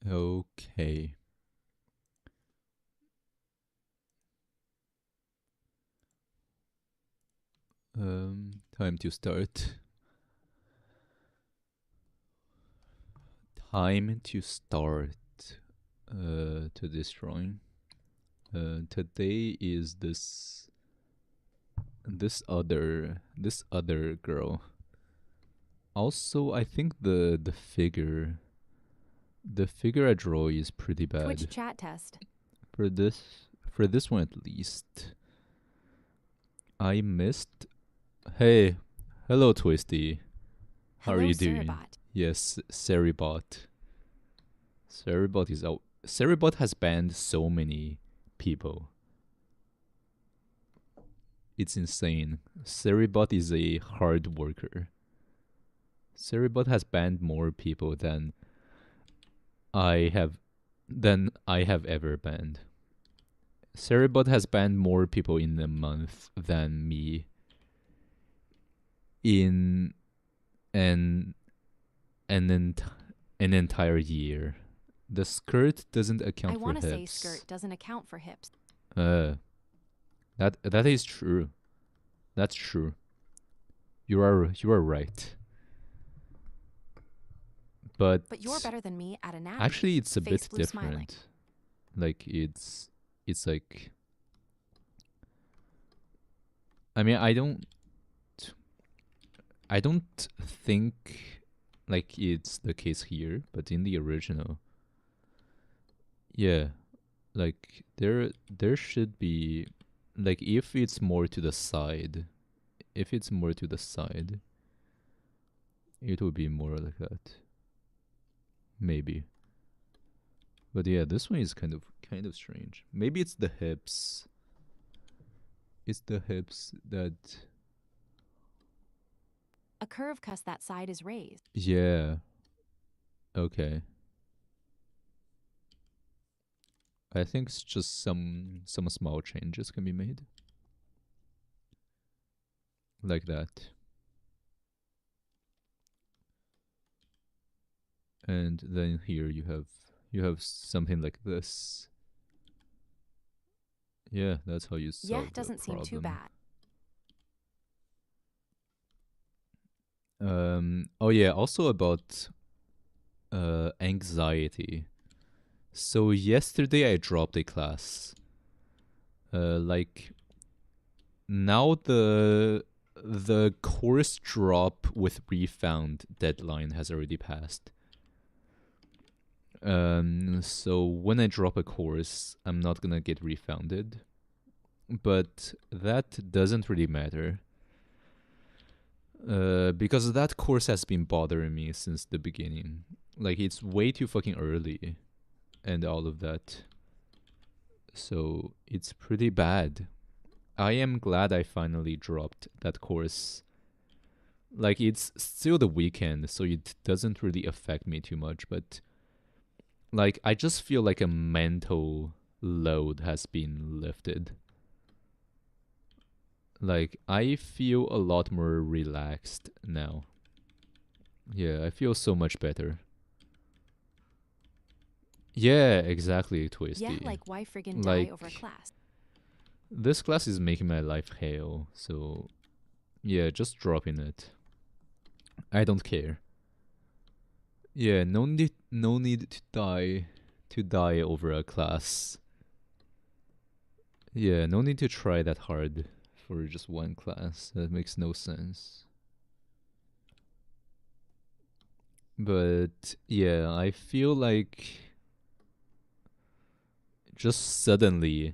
Okay. Time to start. Time to start to this drawing. Today is this other girl. Also, I think the figure I draw is pretty Twitch bad chat test. for this one at least. I missed. Hey, hello Twisty. How are Hello, you doing? Sarabot. Yes, Seribot. Seribot is out. Seribot has banned so many people. It's insane. Seribot is a hard worker. Seribot has banned more people I have than I have ever banned. Seribot has banned more people in a month than me in an an entire year. The skirt doesn't I account for want to say hips. skirt doesn't account for hips. Uh, that is true. That's true. You are right. But But you're better than me at anatomy. actually, it's a Face bit blue smiling. different. Like it's like, I mean, I don't think like it's the case here, but in the original, yeah, like there should be, like, if it's more to the side, it would be more like that, maybe. But yeah, this one is kind of strange. Maybe it's the hips. It's the hips that, A curve cause that side is raised. yeah. Okay. I think it's just some small changes can be made like that. And then here you have something like this. Yeah, that's how you Yeah, solve the doesn't seem too problem. bad. Oh yeah, also about anxiety. So yesterday I dropped a class. Like, now the course drop with refund deadline has already passed. So when I drop a course, I'm not gonna get refunded. But that doesn't really matter. Because that course has been bothering me since the beginning. Like, it's way too fucking early and all of that. So it's pretty bad. I am glad I finally dropped that course. Like, it's still the weekend, so it doesn't really affect me too much, but like, I just feel like a mental load has been lifted. Like, I feel a lot more relaxed now. Yeah, I feel so much better. Yeah, exactly, Yeah, Twisty. like why friggin' die over Like, class? this class is making my life hell, so yeah, just dropping it. I don't care. Yeah, no need to die over a class. Yeah, no need to try that hard for just one class. That makes no sense. But yeah, I feel like just suddenly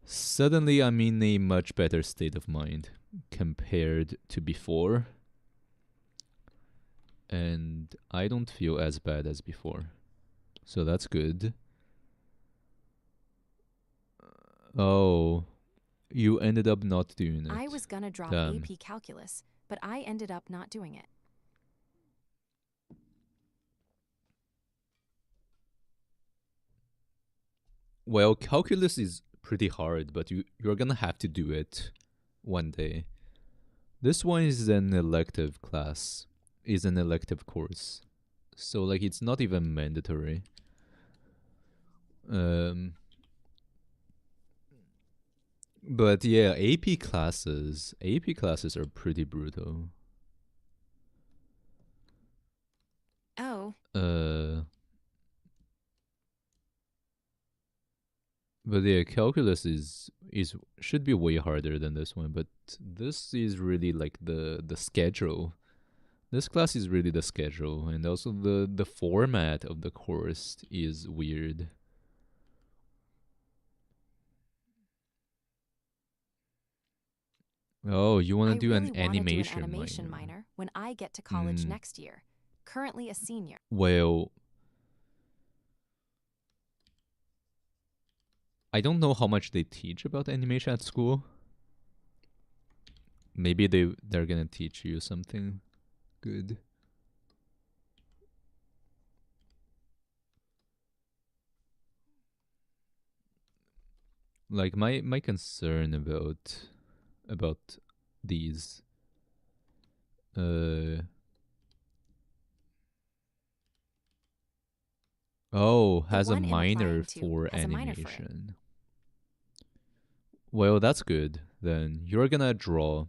I'm in a much better state of mind compared to before, and I don't feel as bad as before. So that's good. Oh, you ended up not doing I it. was gonna drop Damn. AP calculus, but I ended up not doing it. Well, calculus is pretty hard, but you're gonna have to do it one day. This one is an elective class, is an elective course. So like it's not even mandatory. Um, but yeah, AP classes are pretty brutal. Oh, Uh, but yeah, calculus is should be way harder than this one. But this is really like the schedule. This class is really the schedule, and also the format of the course is weird. Oh, you want to I do an really want to do an animation animation minor? minor when I get to college Mm, next year. Currently a senior. well, I don't know how much they teach about animation at school. Maybe they're gonna teach you something good. Like my concern about these uh oh, The has a one I'm minor applying to for has a minor for it. animation. Well, that's good. Then you're gonna draw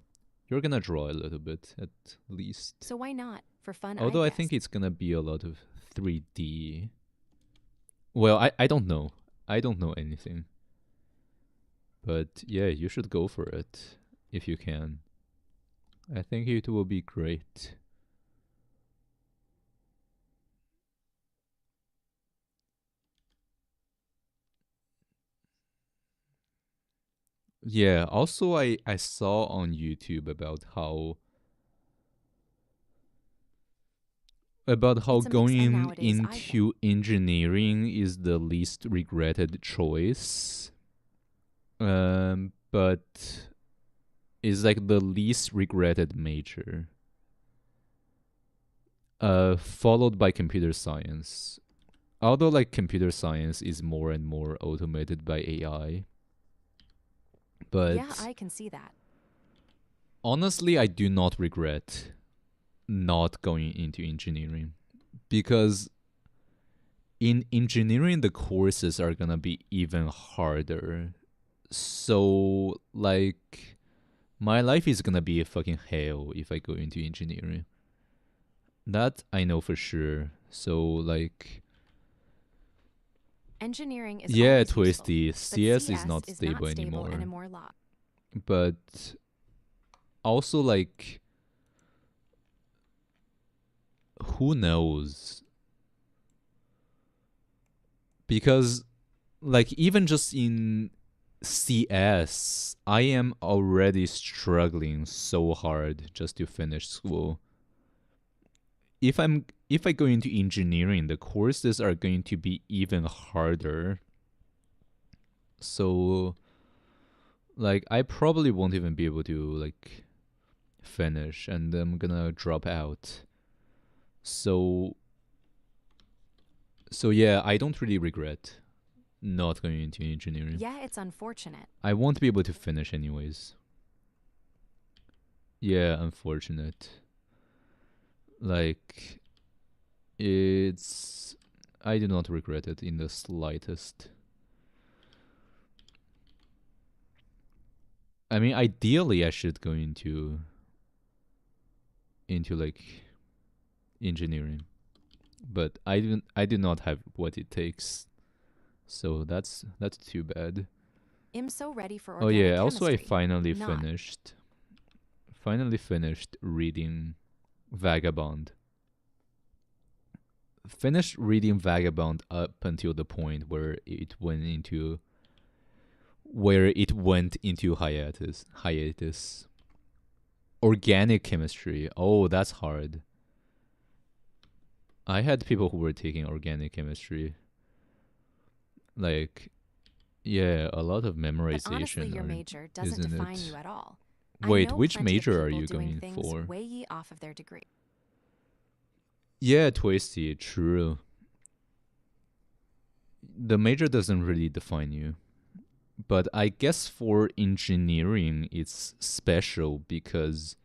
a little bit at least. So why not? For fun, I Although I guess. think it's gonna be a lot of 3D. Well, I don't know. I don't know anything. But yeah, you should go for it if you can. I think it will be great. Yeah, also I saw on YouTube about how It's a mix, and going nowadays I think. into engineering is the least regretted choice. But is like the least regretted major. Followed by computer science. Although like computer science is more and more automated by AI, Yeah, but I can see that. honestly, I do not regret not going into engineering because in engineering the courses are gonna be even harder. So like my life is gonna be a fucking hell if I go into engineering. That I know for sure. So like Engineering is yeah, always useful, Twisty, but CS is CS not is stable not stable anymore. anymore. Law. But also like who knows? Because like even just in CS, I am already struggling so hard just to finish school. If I go into engineering, the courses are going to be even harder. So like I probably won't even be able to like finish and I'm gonna drop out. So so yeah, I don't really regret not going into engineering. Yeah, it's unfortunate. I won't be able to finish anyways. Yeah, unfortunate. Like it's I do not regret it in the slightest. I mean, ideally I should go into like engineering, but I do not have what it takes. So that's too bad. I'm so ready for Oh organic yeah, also I chemistry. Not. finally finished reading Vagabond. Finished reading Vagabond up until the point where it went into hiatus. Organic chemistry. Oh, that's hard. I had people who were taking organic chemistry. Like, yeah, a lot of But honestly, memorization your are, major doesn't isn't define you it? at all. I Wait, know which plenty of major are people you doing going things for? way ye off of their degree. Yeah, Twisty, true. The major doesn't really define you. But I guess for engineering, it's special because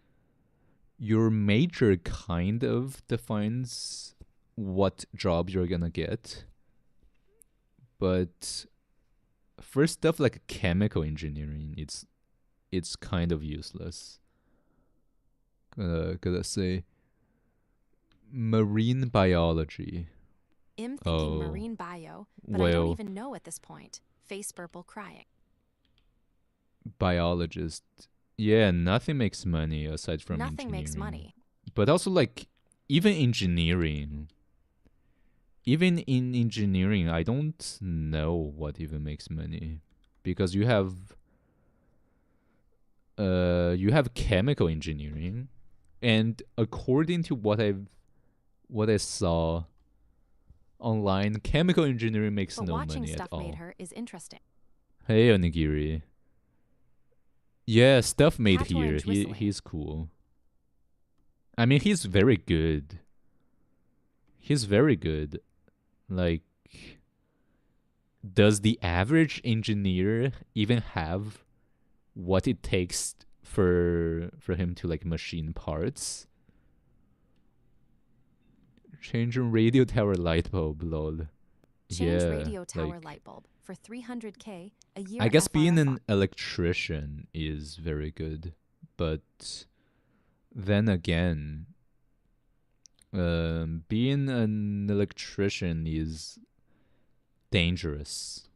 your major kind of defines what job you're gonna get. But for stuff like chemical engineering, it's kind of useless. Gotta say marine biology. I'm thinking Oh, marine bio, but I don't well, even know at this point. Face purple crying. biologist. Yeah, nothing makes money aside from Nothing makes engineering. money. But also, like, even engineering. Even in engineering, I don't know what even makes money. Because you have chemical engineering, and according to what I saw online, chemical engineering makes But no watching money at stuff made all. her is interesting. Hey, Onigiri. Yeah, stuff made Cat here. orange whistling. He's cool. I mean, he's very good. He's very good. Like, does the average engineer even have what it takes for him to like machine parts? Changing radio tower light bulb, lol. Change Yeah, radio tower like, light bulb for 300K a year. I guess being FRFR. an electrician is very good, but then again, being an electrician is dangerous.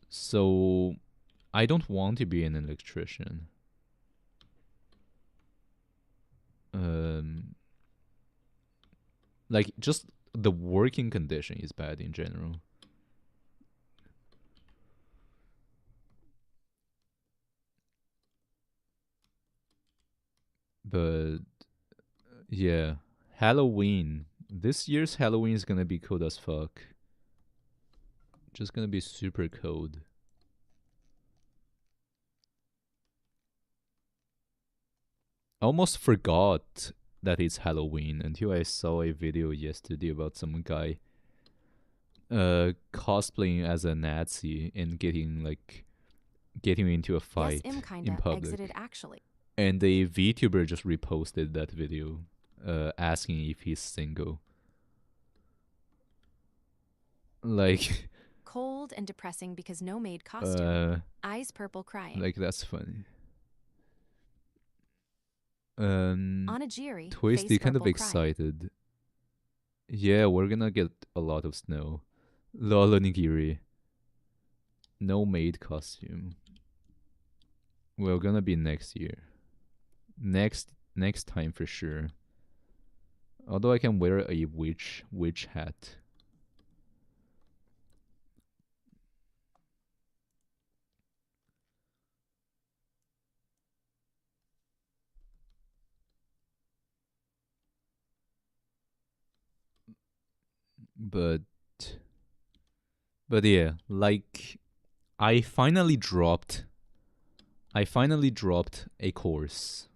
So I don't want to be an electrician. Um, like just the working condition is bad in general. But yeah, Halloween. This year's Halloween is gonna be cold as fuck. Just gonna be super cold. I almost forgot that it's Halloween until I saw a video yesterday about some guy cosplaying as a Nazi and getting into a Yes, fight I'm in kinda public. exited actually. And a VTuber just reposted that video, asking if he's single. Like, Cold and depressing because no maid costume. Eyes purple crying. like that's funny. Onigiri, Twisty face kind of purple crying. excited. Yeah, we're gonna get a lot of snow. Lol Onigiri. No maid costume. Well, gonna be next year. Next time for sure. Although I can wear a witch hat. But yeah, like I finally dropped a course.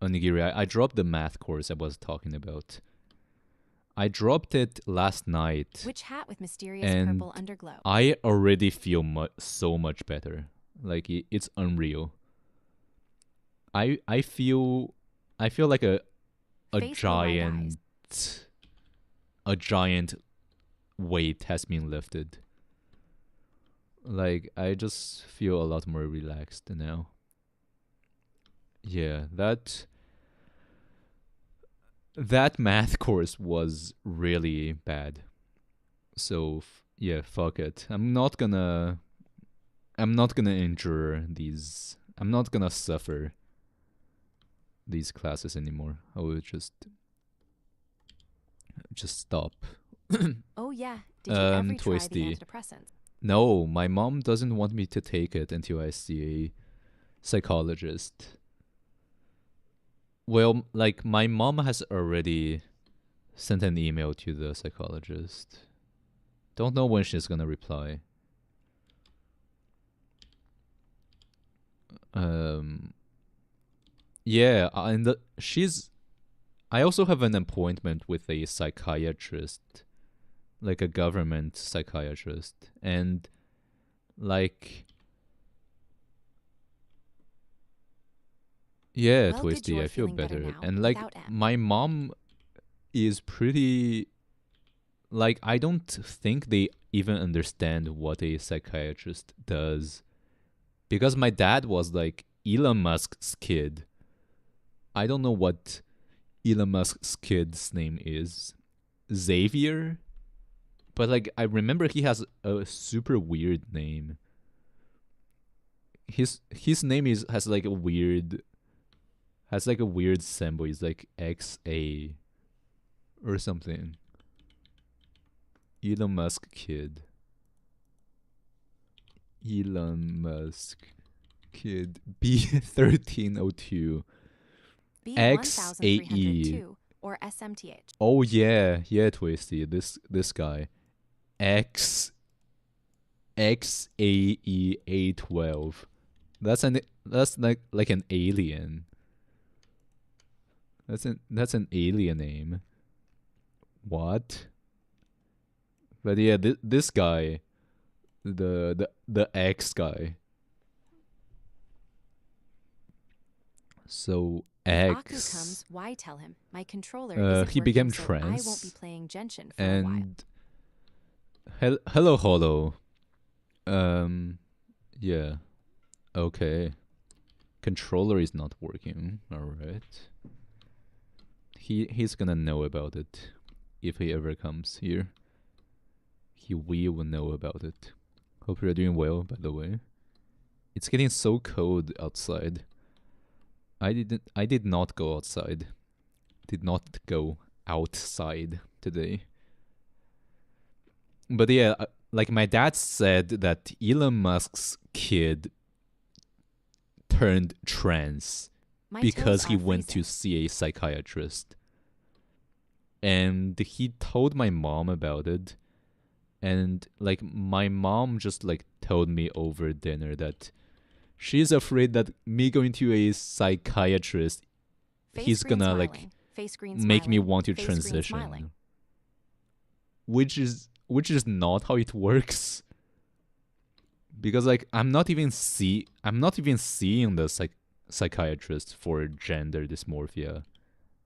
Onigiri, I dropped the math course I was talking about. I dropped it last night. Witch hat with mysterious and purple underglow. I already feel so much better. Like it's unreal. I feel like a Face or light eyes. giant weight has been lifted. Like I just feel a lot more relaxed now. Yeah, that math course was really bad. So yeah, fuck it. I'm not gonna endure these. I'm not gonna suffer these classes anymore. I will just stop. Oh yeah, did you ever try the Twisty. antidepressants? No, my mom doesn't want me to take it until I see a psychologist. Well, like my mom has already sent an email to the psychologist. Don't know when she's gonna reply. Yeah, and she's. I also have an appointment with a psychiatrist, like a government psychiatrist, and like Yeah, Well, good Twisty, you're I feel feeling better better. now, And like without M. my mom is pretty like I don't think they even understand what a psychiatrist does because my dad was like Elon Musk's kid. I don't know what Elon Musk's kid's name is. Xavier? But like I remember he has a super weird name. His name is has like a weird symbol. It's like XA or something. Elon Musk kid. Elon Musk kid B1302 XAE. B1302 or SMTH. Oh yeah, Twisty. This guy X XAE A12. That's like an alien. That's an alien name. What? But yeah, this guy, the X guy. So If Aku X. comes, why tell him? My controller isn't He became working, so I won't be trans. playing Genshin for a while. And hello, Holo. Yeah. Okay. Controller is not working. All right. He's gonna know about it if he ever comes here. We will know about it. Hope you're doing well, by the way. It's getting so cold outside. I did not go outside. Did not go outside today. But yeah, like my dad said that Elon Musk's kid turned trans because he went to see a psychiatrist. And he told my mom about it. And like my mom just like told me over dinner that she's afraid that me going to a psychiatrist, he's gonna like make me want to transition. Which is not how it works. Because like I'm not even seeing the psychiatrist for gender dysmorphia.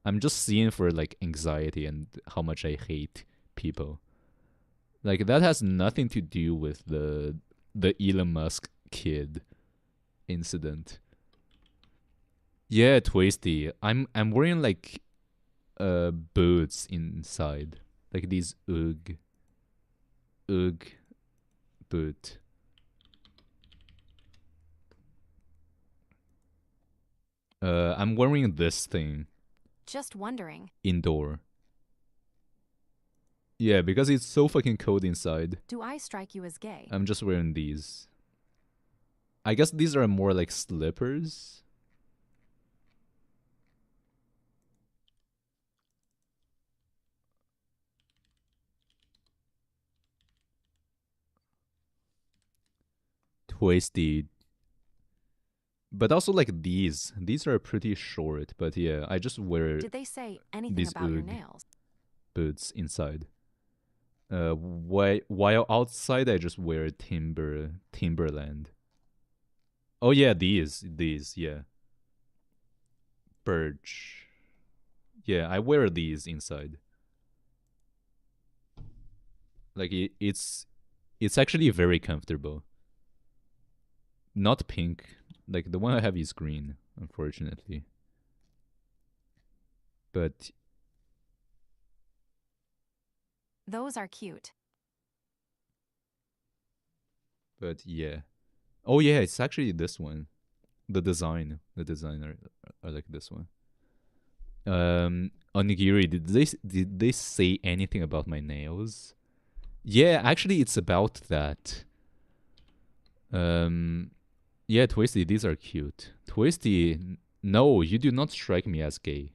I'm just seeing for like anxiety and how much I hate people. Like that has nothing to do with the Elon Musk kid incident. Yeah, Twisty. I'm wearing like boots inside. Like these UGG boot. I'm wearing this thing. Just wondering. Indoor. Yeah, because it's so fucking cold inside. Do I strike you as gay? I'm just wearing these. I guess these are more like slippers. Twisty. But also like these. These are pretty short, but yeah, I just wear Did they say anything about your nails? Boots inside. While outside I just wear Timberland. Oh yeah, these, yeah. Birch. Yeah, I wear these inside. Like it's actually very comfortable. Not pink. Like the one I have is green, unfortunately. But those are cute. But yeah. Oh yeah, it's actually this one. The designer are like this one. Onigiri, did they say anything about my nails? Yeah, actually it's about that. Yeah, Twisty, these are cute. Twisty, no, you do not strike me as gay.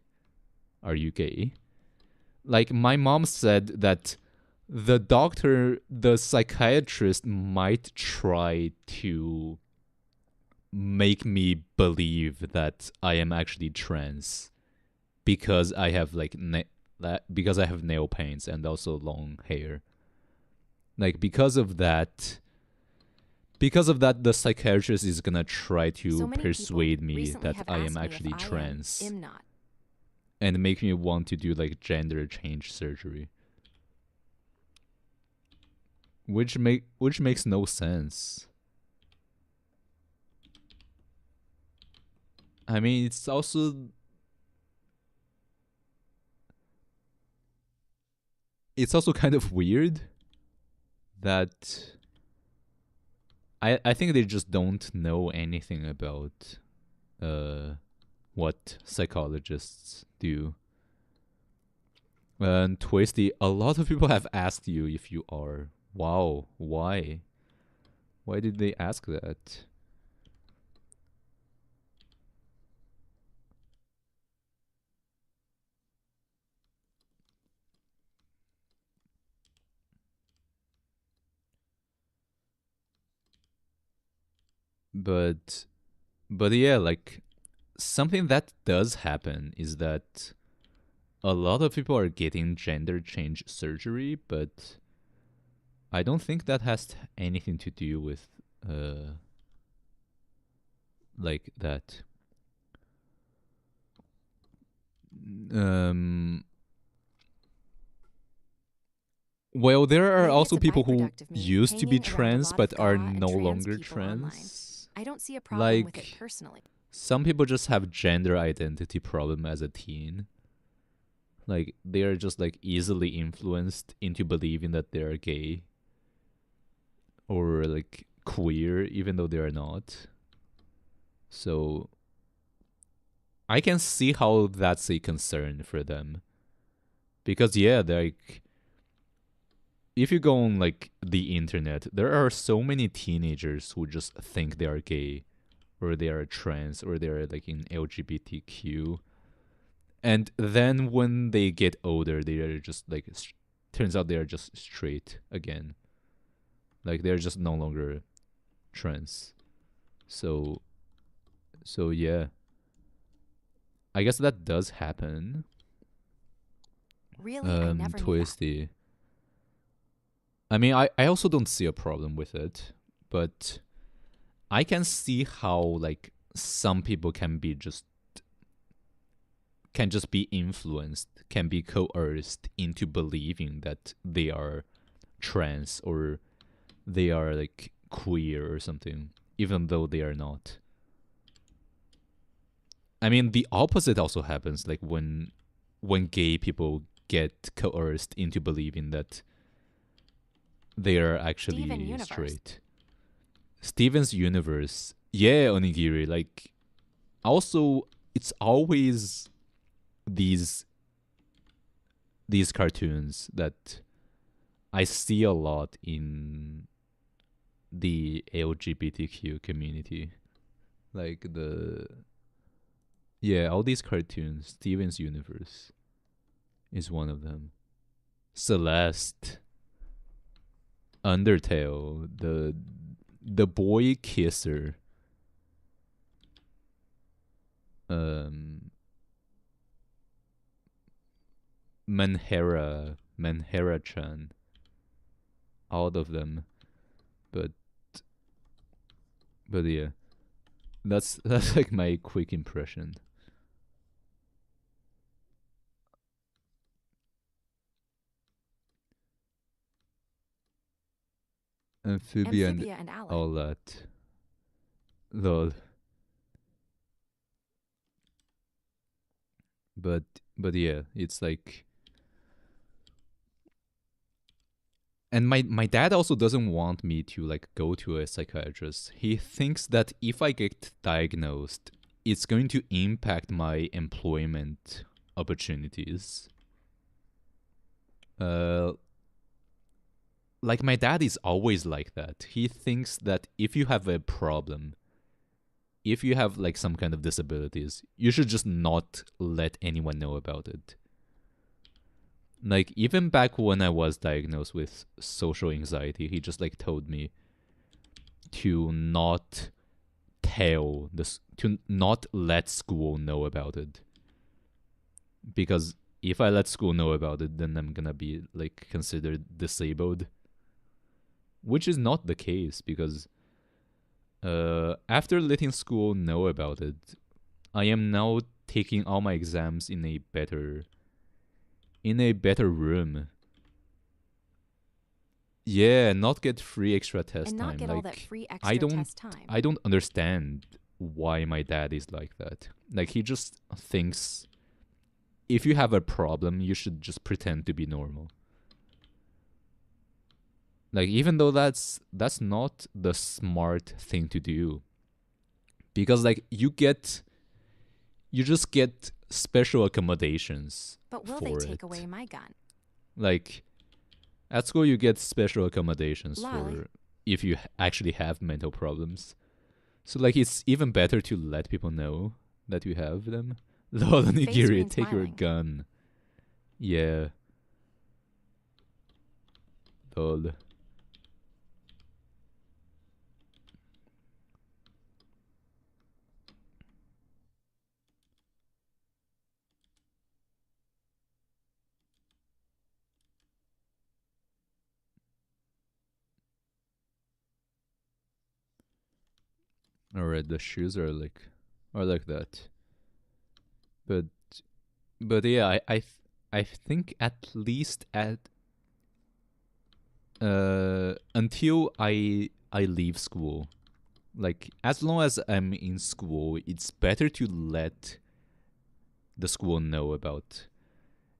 Are you gay? Like my mom said that the psychiatrist might try to make me believe that I am actually trans because I have like because I have nail paints and also long hair. Like because of that, because of that, the psychiatrist is gonna try So to many persuade people me recently that have I am asked me actually if trans am not. and make me want to do like gender change surgery, which makes no sense. I mean, it's also kind of weird that I think they just don't know anything about what psychologists do. And Twisty, a lot of people have asked you if you are. Wow, why? Why did they ask that? But yeah, like something that does happen is that a lot of people are getting gender change surgery, but I don't think that has anything to do with like that. Um well, there are Maybe also it's a people who byproduct of me used to be hanging around a trans lot of but are GA and no trans longer people online. trans. I don't see a problem with it Like personally. some people just have gender identity problem as a teen. Like they are just like easily influenced into believing that they're gay or like queer even though they are not. So I can see how that's a concern for them. Because yeah, like if you go on like the internet, there are so many teenagers who just think they are gay or they are trans or they are like in LGBTQ. And then when they get older, they are just like turns out they are just straight again. Like they're just no longer trans. So yeah. I guess that does happen. Really, I never knew that. Twisty. I mean, I also don't see a problem with it, but I can see how like some people can just be influenced, can be coerced into believing that they are trans or they are like queer or something, even though they are not. I mean, the opposite also happens, like when gay people get coerced into believing that they are Steven actually Universe. straight. Steven's Universe, yeah, Onigiri. Like, also, it's always these cartoons that I see a lot in the LGBTQ community. Like all these cartoons. Steven's Universe is one of them. Celeste, Undertale, the boy kisser. Um, Manhera-chan, all of them. But yeah, that's like my quick impression. Amphibian, Amphibia and ally. all that. Lol. But yeah, it's like, and my dad also doesn't want me to like go to a psychiatrist. He thinks that if I get diagnosed, it's going to impact my employment opportunities. Uh like my dad is always like that. He thinks that if you have a problem, if you have like some kind of disabilities, you should just not let anyone know about it. Like even back when I was diagnosed with social anxiety, he just like told me to not tell this, to not let school know about it, because if I let school know about it, then I'm gonna be like considered disabled, which is not the case because After letting school know about it, I am now taking all my exams in a better room. Yeah, not get free extra test And time. not get all that Like free extra test time. I don't understand why my dad is like that. Like he just thinks if you have a problem, you should just pretend to be normal. Like even though that's not the smart thing to do. Because like you just get special accommodations. But will they take away my gun? Like at school you get special accommodations Lol. for if you actually have mental problems. So like it's even better to let people know that you have them. Lol, Nigiri, take your gun. Yeah. Lol. Alright, the shoes are like that. But yeah, I think at least at until I leave school, like as long as I'm in school, it's better to let the school know about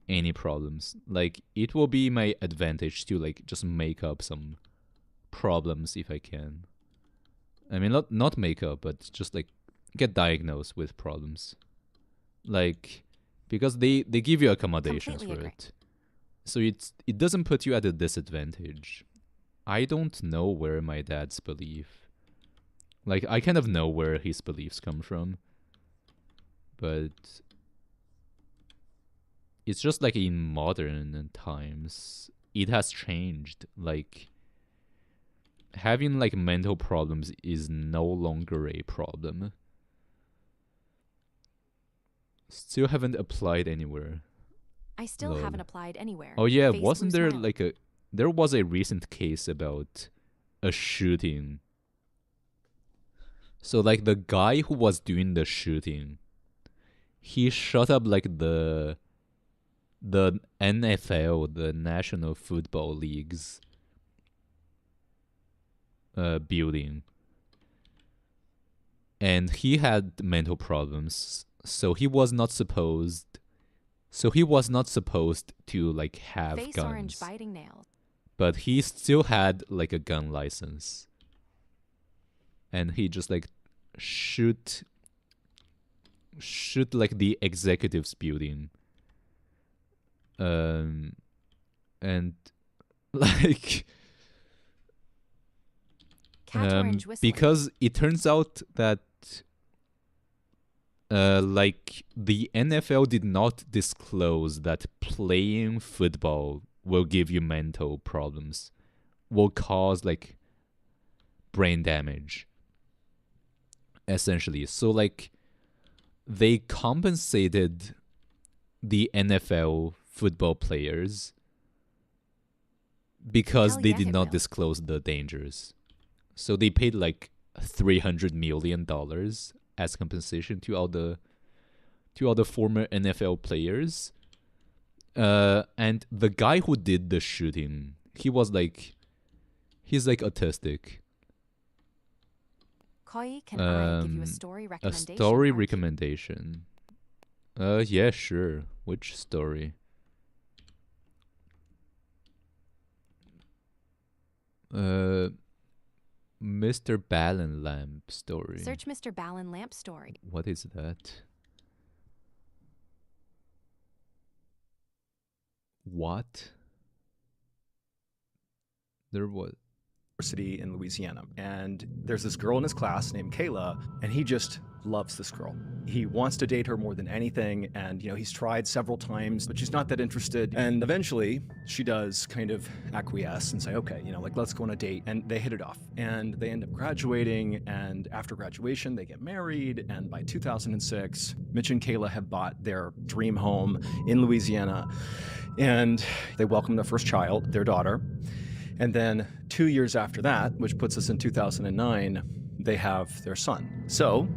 any problems. Like it will be my advantage to like just make up some problems if I can. I mean not make up, but just like get diagnosed with problems. Like because they give you accommodations for it. So it doesn't put you at a disadvantage. I don't know where my dad's belief. Like I kind of know where his beliefs come from. But it's just like in modern times it has changed. Like having like mental problems is no longer a problem. Still haven't applied anywhere. I still haven't applied anywhere. Oh yeah, wasn't there like there was a recent case about a shooting. So like the guy who was doing the shooting, he shot up like the NFL, the National Football League's building. And he had mental problems, so he was not supposed to like have Face guns. Orange biting nails. But he still had like a gun license. And he just like shoot like the executives building. And like because it turns out that like the NFL did not disclose that playing football will give you mental problems, will cause like brain damage, essentially. So like they compensated the NFL football players because they did not disclose the dangers. So they paid like $300 million as compensation to all the former NFL players. And the guy who did the shooting, he's like autistic. Koi, can I give you a story recommendation? A story recommendation. Yeah, sure. Which story? Mr. Ballen Lamp story. Search Mr. Ballen Lamp story. What is that? What? There was university in Louisiana, and there's this girl in his class named Kayla, and he just loves this girl. He wants to date her more than anything, and he's tried several times, but she's not that interested. And eventually she does kind of acquiesce and say, okay, like let's go on a date. And they hit it off, and they end up graduating, and after graduation they get married. And by 2006, Mitch and Kayla have bought their dream home in Louisiana, and they welcome their first child, their daughter. And then 2 years after that, which puts us in 2009, they have their son. So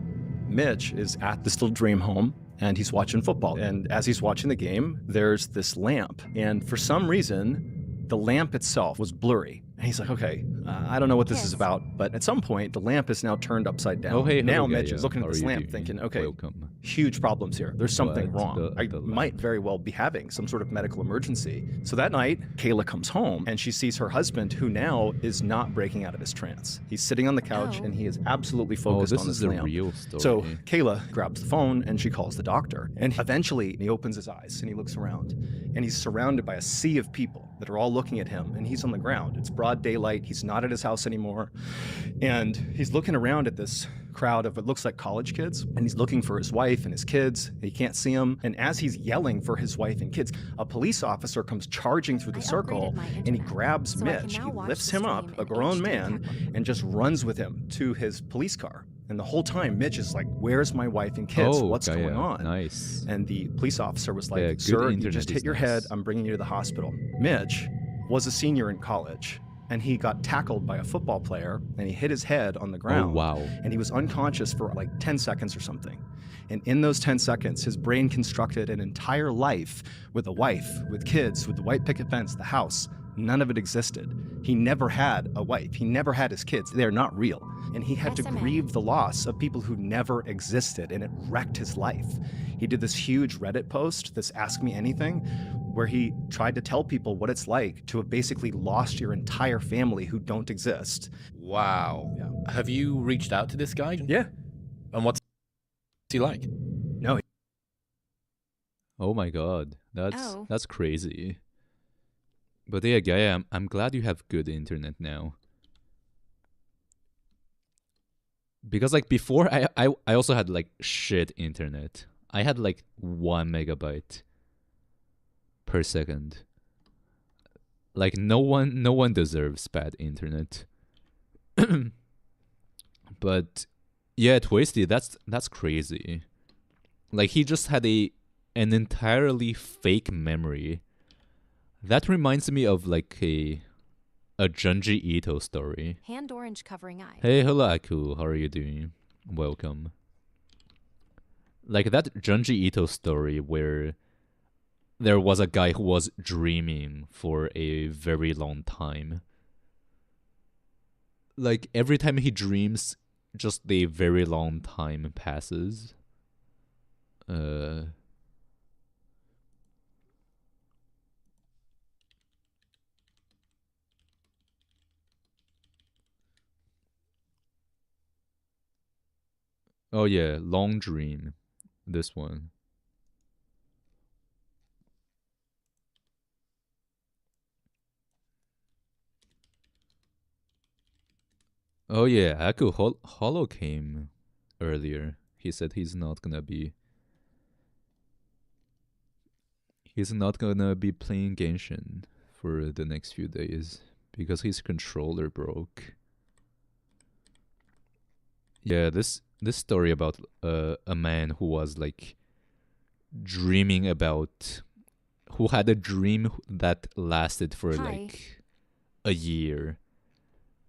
Mitch is at this little dream home and he's watching football. And as he's watching the game, there's this lamp. And for some reason, the lamp itself was blurry. And he's like, okay, I don't know what this is about. But at some point, the lamp is now turned upside down. Oh, hey, now hello, Mitch Gaia. is looking at How this are you lamp doing? thinking, okay, Welcome. huge problems here. There's something What? wrong. I The might lamp. very well be having some sort of medical emergency. So that night, Kayla comes home and she sees her husband, who now is not breaking out of his trance. He's sitting on the couch Oh. and he is absolutely Oh, focused this on is this a lamp. real story. So Kayla grabs the phone and she calls the doctor. And eventually he opens his eyes and he looks around and he's surrounded by a sea of people that are all looking at him and he's on the ground. It's broad daylight. He's not at his house anymore. And he's looking around at this crowd of what looks like college kids, and he's looking for his wife and his kids. He can't see them. And as he's yelling for his wife and kids, a police officer comes charging through the I circle upgraded my and he internet, grabs so I can Mitch. now He watch lifts the him up, stream a in grown HD man, technique. and just runs with him to his police car. And the whole time, Mitch is like, where's my wife and kids? Oh, What's Gaia. going on? Nice. And the police officer was like, Yeah, good sir, you internet just is hit your nice. head. I'm bringing you to the hospital. Mitch was a senior in college, and he got tackled by a football player, and he hit his head on the ground. Oh, wow. And he was unconscious for like 10 seconds or something. And in those 10 seconds, his brain constructed an entire life with a wife, with kids, with the white picket fence, the house. None of it existed. He never had a wife. He never had his kids. They're not real. And he had to SMN. grieve the loss of people who never existed, and it wrecked his life. He did this huge Reddit post, this Ask Me Anything, where he tried to tell people what it's like to have basically lost your entire family who don't exist. Wow. Yeah. Have you reached out to this guy? Yeah. And what's he like? No. Oh my god. Oh. That's crazy. But yeah, Gaia, I'm glad you have good internet now. Because like before I also had like shit internet. I had like 1 megabyte per second. Like no one deserves bad internet. But yeah, Twisty, that's crazy. Like he just had an entirely fake memory. That reminds me of like a Junji Ito story. Hand orange covering eye. Hey, hello Aku, how are you doing? Welcome. Like that Junji Ito story where there was a guy who was dreaming for a very long time. Like every time he dreams, just a very long time passes. Oh yeah, Long Dream. This one. Oh yeah, Aku Hollow came earlier. He said he's not gonna be playing Genshin for the next few days because his controller broke. Yeah, this story about a man who was like dreaming about, who had a dream that lasted for Hi. like a year,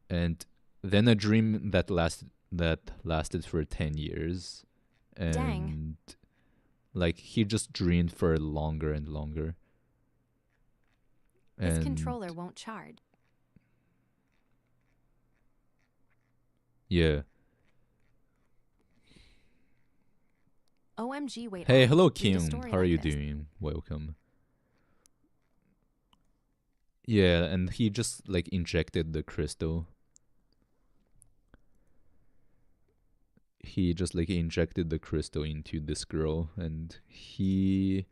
and then a dream that lasted for 10 years, and Dang. like he just dreamed for longer and longer. This And controller won't charge. yeah. OMG, wait. Hey, hello Read the Kim. story How are like you this. doing? Welcome. Yeah, and he just like injected the crystal. He just like injected the crystal into this girl, and she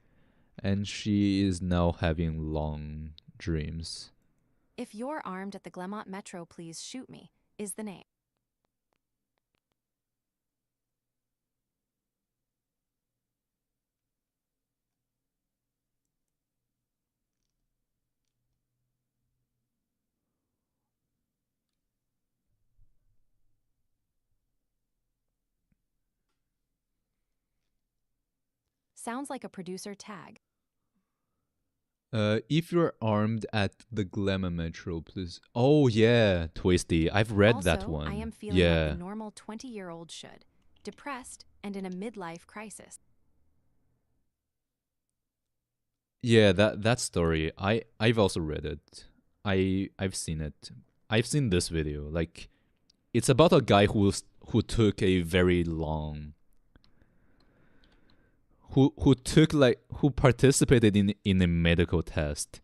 is now having long dreams. If you're armed at the Glemont Metro, please shoot me, is the name. Sounds like a producer tag. If you're armed at the Glamour Metro, please. Oh yeah, Twisty. I've read that Also, one. I am feeling yeah. like the normal 20-year-old should. Depressed and in a midlife crisis. Yeah, that story. I've also read it. I've seen it. I've seen this video. Like, it's about a guy who took a very long who participated in a medical test,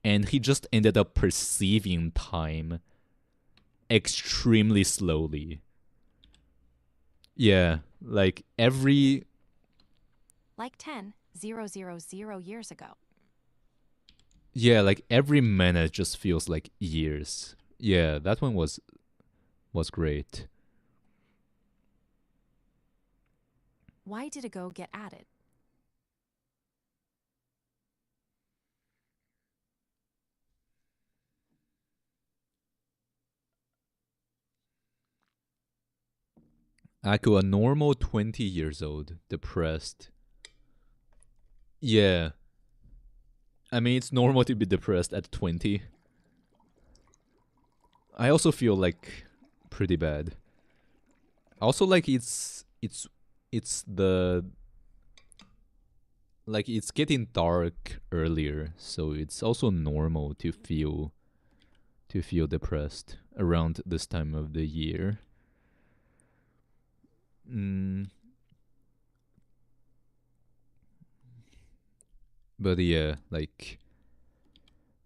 and he just ended up perceiving time extremely slowly. Yeah, like Like 10,000 years ago. yeah, like every minute just feels like years. Yeah, that one was great. Why did a go get added? Aku, a normal 20 years old, depressed. Yeah. I mean, it's normal to be depressed at 20. I also feel like pretty bad. Also, like it's the like it's getting dark earlier, so it's also normal to feel depressed around this time of the year. But yeah, like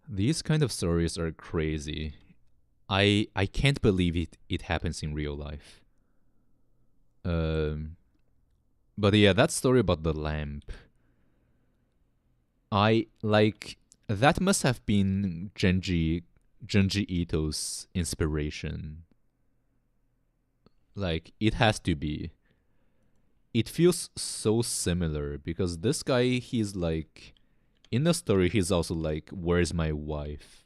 these kind of stories are crazy. I can't believe it happens in real life. But yeah, that story about the lamp. I like that must have been Junji Ito's inspiration. Like it has to be. It feels so similar because this guy, he's like in the story he's also like, where's my wife?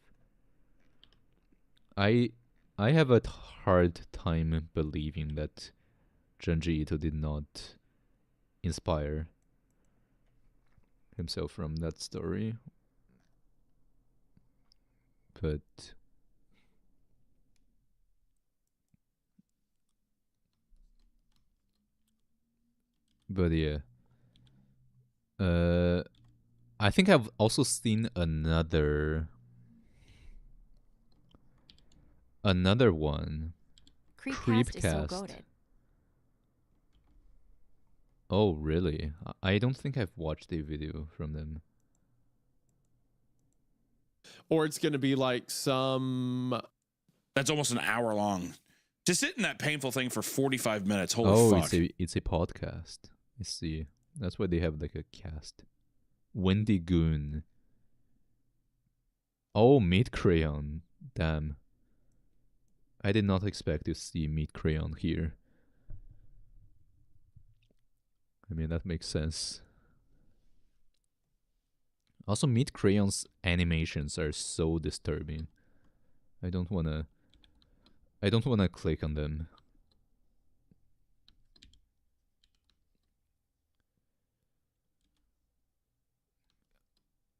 I have a hard time believing that Junji Ito did not inspire himself from that story. But yeah. I think I've also seen another one. Creepcast is so Creepcast. goated. Oh, really? I don't think I've watched a video from them. Or it's going to be like some... That's almost an hour long. To sit in that painful thing for 45 minutes. Holy fuck. It's a podcast. I see. That's why they have like a cast. Wendy Goon. Oh, Meat Crayon. Damn. I did not expect to see Meat Crayon here. I mean, that makes sense. Also, Meat Crayon's animations are so disturbing. I don't wanna click on them.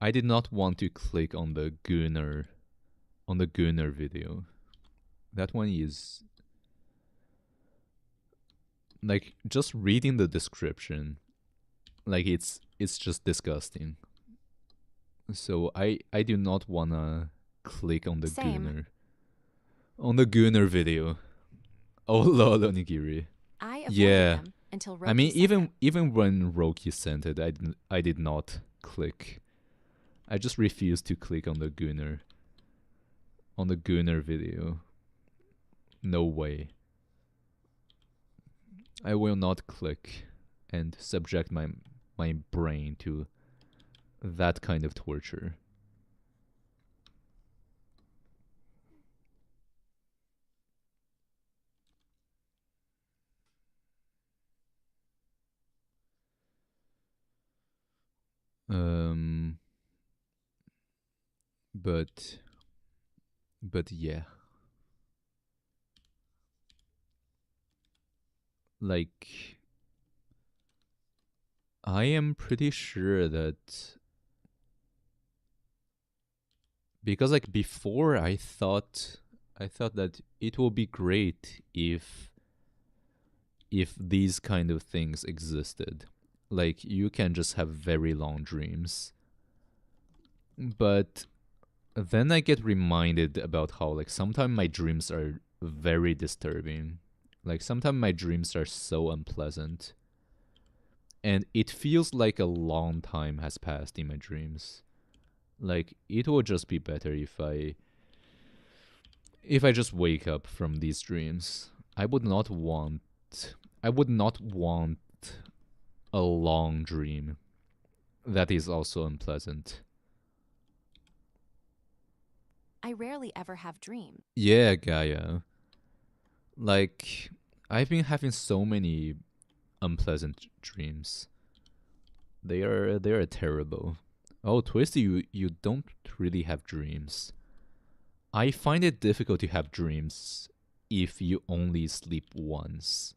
I did not want to click on the Gunner video. That one is like just reading the description, like it's just disgusting. So I do not wanna click on the Same. Gunner video. Oh lol, onigiri. I avoided Yeah. them until Roki I mean, sent them. even when Roki sent it, I did not click. I just refused to click on the Gunner video. No way. I will not click and subject my brain to that kind of torture. But yeah. Like I am pretty sure that Because like before I thought that it would be great if these kind of things existed. Like you can just have very long dreams. But then I get reminded about how like sometimes my dreams are very disturbing. Like sometimes my dreams are so unpleasant. And it feels like a long time has passed in my dreams. Like it would just be better if I just wake up from these dreams. I would not want a long dream that is also unpleasant. I rarely ever have dreams. Yeah, Gaia. Like, I've been having so many unpleasant dreams. They are terrible. Oh, Twisty, you don't really have dreams. I find it difficult to have dreams if you only sleep once.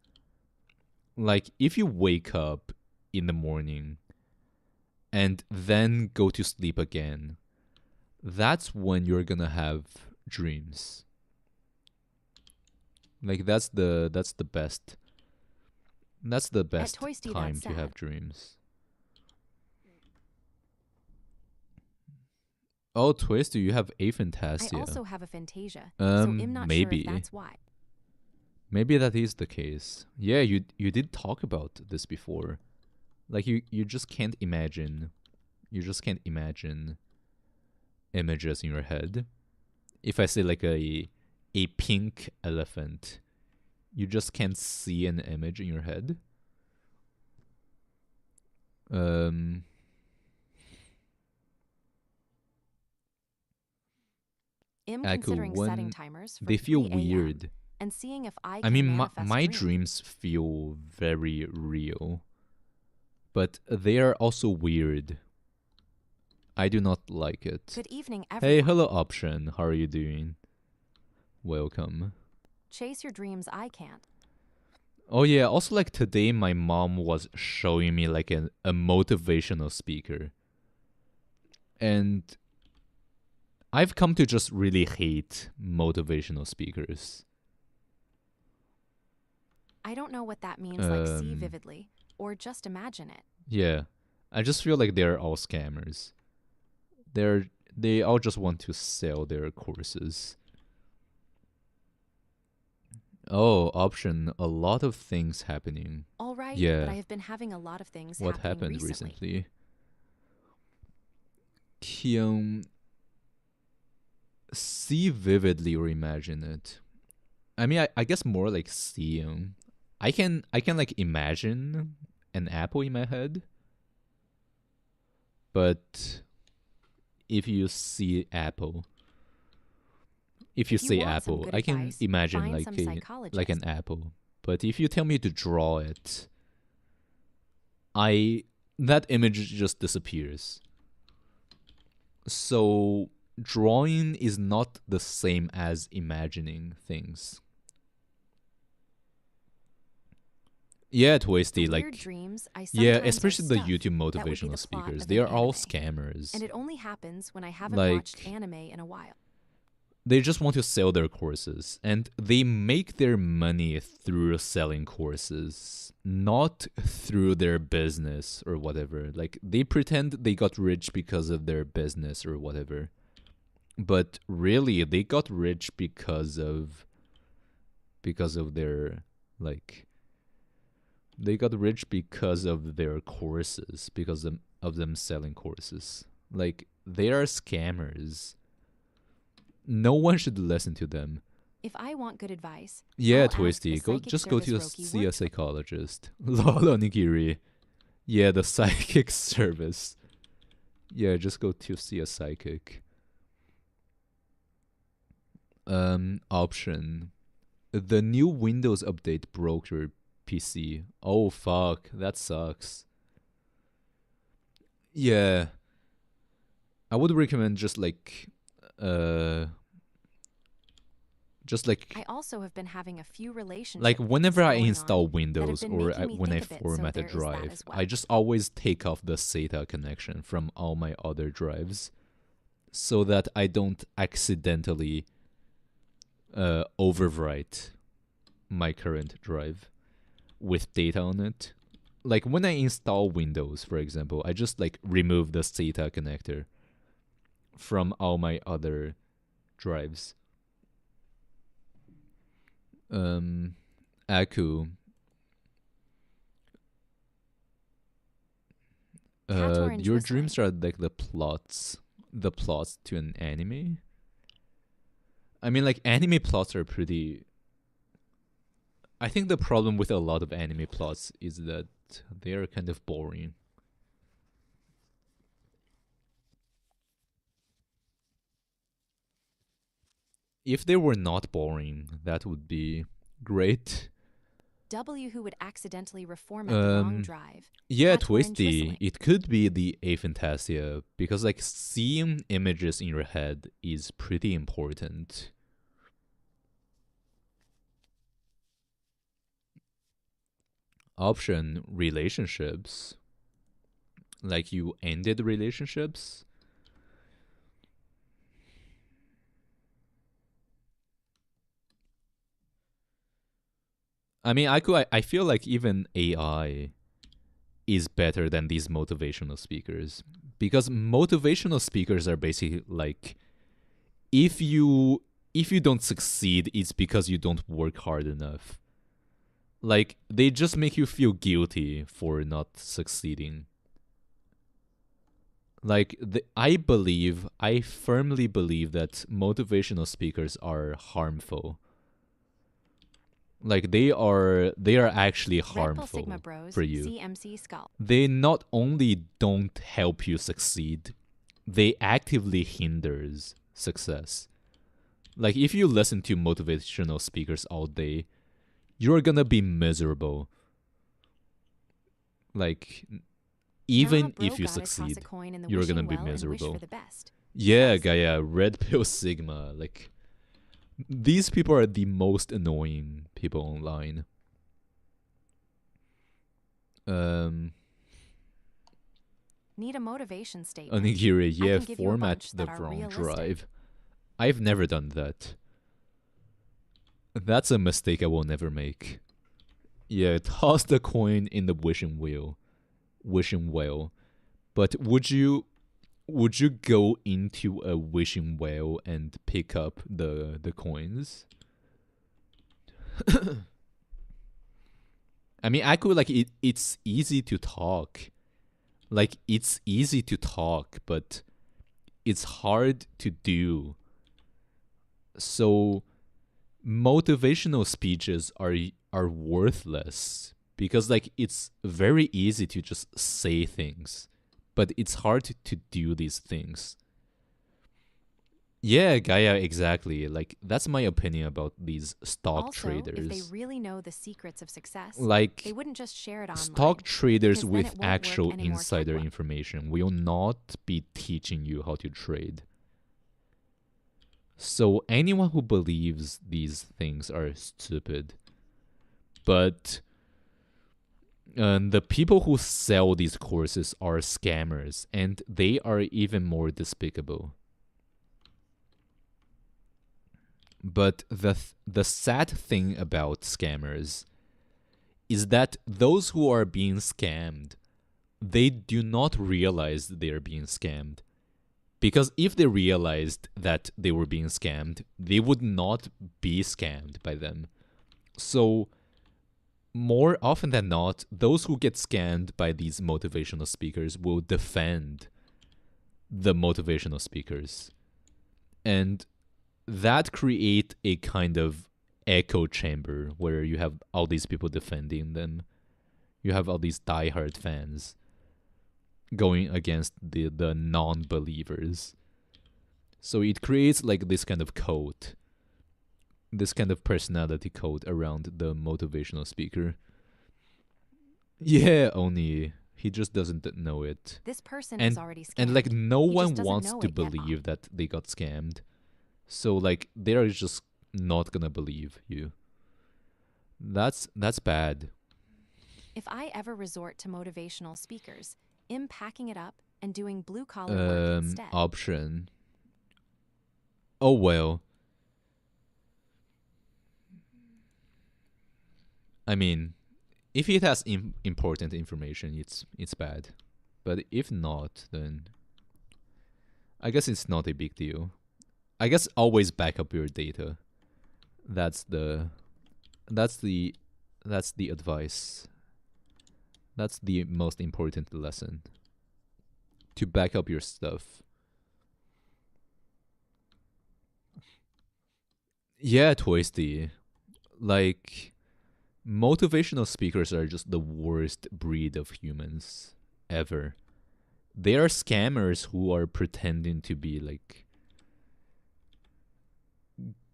Like, if you wake up in the morning and then go to sleep again, that's when you're gonna have dreams. Like that's the best Toysty, time that's to have sad. dreams. Oh, Twisty, you have aphantasia. I also have a fantasia, so I'm not maybe. sure if that's why. Maybe that is the case. Yeah, you did talk about this before. Like you just can't imagine. You just can't imagine images in your head. If I say like a pink elephant, you just can't see an image in your head. I'm considering setting timers for they feel 3 a.m. weird. and seeing if I I can mean, manifest my dreams. dreams feel very real, but they are also weird. I do not like it. Good evening, Hey, everyone. hello, Option. How are you doing? Welcome. Chase your dreams, I can't. Oh yeah, also like today my mom was showing me like a motivational speaker. And I've come to just really hate motivational speakers. I don't know what that means, like see vividly, or just imagine it. Yeah. I just feel like they're all scammers. They all just want to sell their courses. Oh, Option, a lot of things happening. All right, Yeah. but I have been having a lot of things What happening happened recently. Kyung, see vividly or imagine it. I mean, I guess more like seeing. I can like imagine an apple in my head, but if you see apple, if you If you say want some apple, good I can advice, imagine find like some like an psychologist. apple. But if you tell me to draw it, that image just disappears. So drawing is not the same as imagining things. Yeah, Twisty, The weird like dreams, I yeah, sometimes are especially the stuff YouTube that would be the motivational plot speakers. of They an are all anime. scammers. And it only happens when I haven't Like- watched anime in a while. They just want to sell their courses, and they make their money through selling courses, not through their business or whatever. Like they pretend they got rich because of their business or whatever, but really they got rich because of their like they got rich because of their courses, because of them selling courses. Like they are scammers. No one should listen to them. If I want good advice, Yeah, I'll ask Twisty, the go psychic just go to service see a Roki works with. psychologist. Lol, Onigiri. Yeah, the psychic service. Yeah, just go to see a psychic. Option. The new Windows update broke your PC. Oh fuck, that sucks. Yeah. I would recommend just like I also have been having a few relationships. like whenever I going on install that have Windows been or making me when I think of it, so format a there is that drive, as well. I just always take off the SATA connection from all my other drives. so that I don't accidentally overwrite my current drive with data on it. Like when I install Windows, for example, I just like remove the SATA connector from all my other drives. Aku. Cat orange Your whistling. dreams are like the plots to an anime. I mean, like anime plots are pretty. I think the problem with a lot of anime plots is that they are kind of boring. If they were not boring, that would be great. W who would accidentally reformat the wrong drive. Yeah, Cat orange Twisty. whistling. It could be the aphantasia because like seeing images in your head is pretty important. Option relationships. Like you ended relationships. I mean, I feel like even AI is better than these motivational speakers because motivational speakers are basically like if you don't succeed, it's because you don't work hard enough. Like they just make you feel guilty for not succeeding. Like I firmly believe that motivational speakers are harmful. Like they are actually Red Bull harmful Sigma Bros. for you. CMC Skull. They not only don't help you succeed, they actively hinders success. Like if you listen to motivational speakers all day, you're gonna be miserable. Like even Nah, if you bro, gotta toss succeed, a coin in the you're gonna wishing be well and wish miserable. for the best. Yeah, Yes. Gaia, Red Pill Sigma. Like these people are the most annoying people online. Need a motivation statement. Onigiri, I yeah, can give you a format bunch the that are wrong realistic. drive. I've never done that. That's a mistake I will never make. Yeah, toss the coin in the wishing wheel. Wishing well. But would you go into a wishing well and pick up the coins? I mean, I could like it's easy to talk. Like it's easy to talk, but it's hard to do. So motivational speeches are worthless because like it's very easy to just say things, but it's hard to do these things. Yeah, Gaia, exactly. Like that's my opinion about these stock Also, traders. if they really know the secrets of success, Like they wouldn't just share it online. stock traders because then with it won't work actual anymore insider tech-wise. information will not be teaching you how to trade. So anyone who believes these things are stupid. But the people who sell these courses are scammers, and they are even more despicable. But the sad thing about scammers is that those who are being scammed, they do not realize they are being scammed. Because if they realized that they were being scammed, they would not be scammed by them. So, more often than not, those who get scammed by these motivational speakers will defend the motivational speakers. And that create a kind of echo chamber where you have all these people defending them. You have all these diehard fans going against the non-believers. So it creates like this kind of code, this kind of personality code around the motivational speaker. Yeah, Oni. He just doesn't know it. This person and, is already scammed. And like no He just one doesn't wants know to it yet, believe that they got scammed. So like they're just not gonna believe you. That's bad. If I ever resort to motivational speakers, packing it up and doing blue collar work instead. Option. Oh well. I mean, if it has important information, it's bad. But if not, then I guess it's not a big deal. I guess always back up your data. That's the advice. That's the most important lesson. To back up your stuff. Yeah, Twisty. Like, motivational speakers are just the worst breed of humans ever. They are scammers who are pretending to be like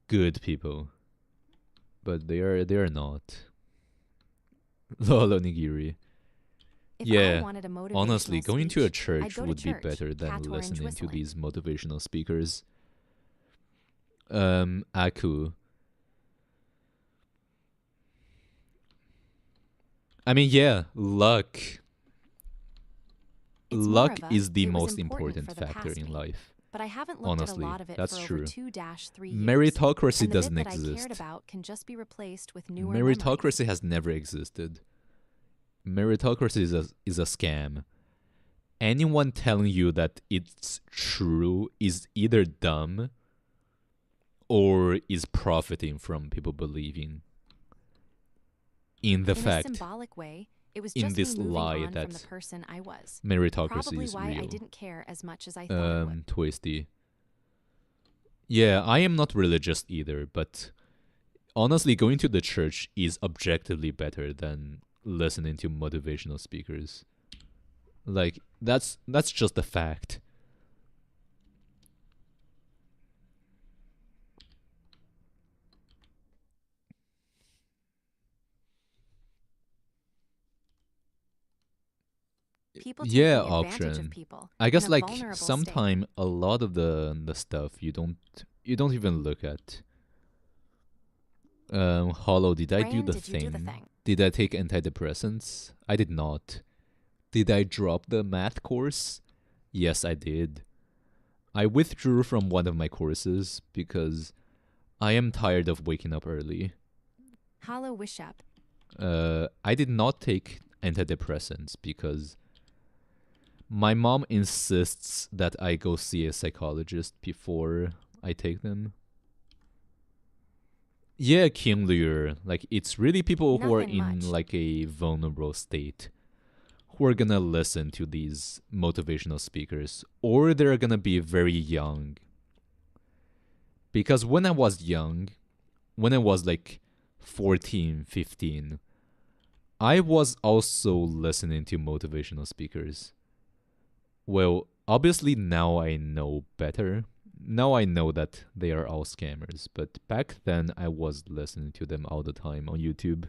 good people, but they are not. Lolo Nigiri. If Yeah, I wanted a motivational honestly, going to a speech, church I'd go to would be church, better than cat orange listening to whistling. these motivational speakers. Aku. I mean, yeah, luck. It's more Luck of a, is the "It was most important important for the factor past in me." life. But I haven't looked Honestly, at a lot of it that's for true. over 2-3 years. Meritocracy and the doesn't bit that I exist. cared about can just be replaced with newer Meritocracy memories. has never existed. Meritocracy is a scam. Anyone telling you that it's true is either dumb or is profiting from people believing in the In fact, a symbolic way, it was in just this me moving lie on from that the person I was. meritocracy Probably is why real. I didn't care as much as I thought it would. Twisty. Yeah, I am not religious either, but honestly, going to the church is objectively better than listening to motivational speakers. Like, that's just a fact. People Yeah, taking advantage option. of people. I guess in a like vulnerable state. sometime a lot of the stuff you don't even look at. Hollow, did I do Rain, the did you do the thing? thing? Did I take antidepressants? I did not. Did I drop the math course? Yes, I did. I withdrew from one of my courses because I am tired of waking up early. Hollow wish up. I did not take antidepressants because my mom insists that I go see a psychologist before I take them. Yeah, King Lure. Like, it's really people who are Nothing in much. like a vulnerable state who are gonna listen to these motivational speakers, or they're gonna be very young. Because when I was young, when I was like 14, 15, I was also listening to motivational speakers. Well, obviously now I know better. Now I know that they are all scammers, but back then I was listening to them all the time on YouTube.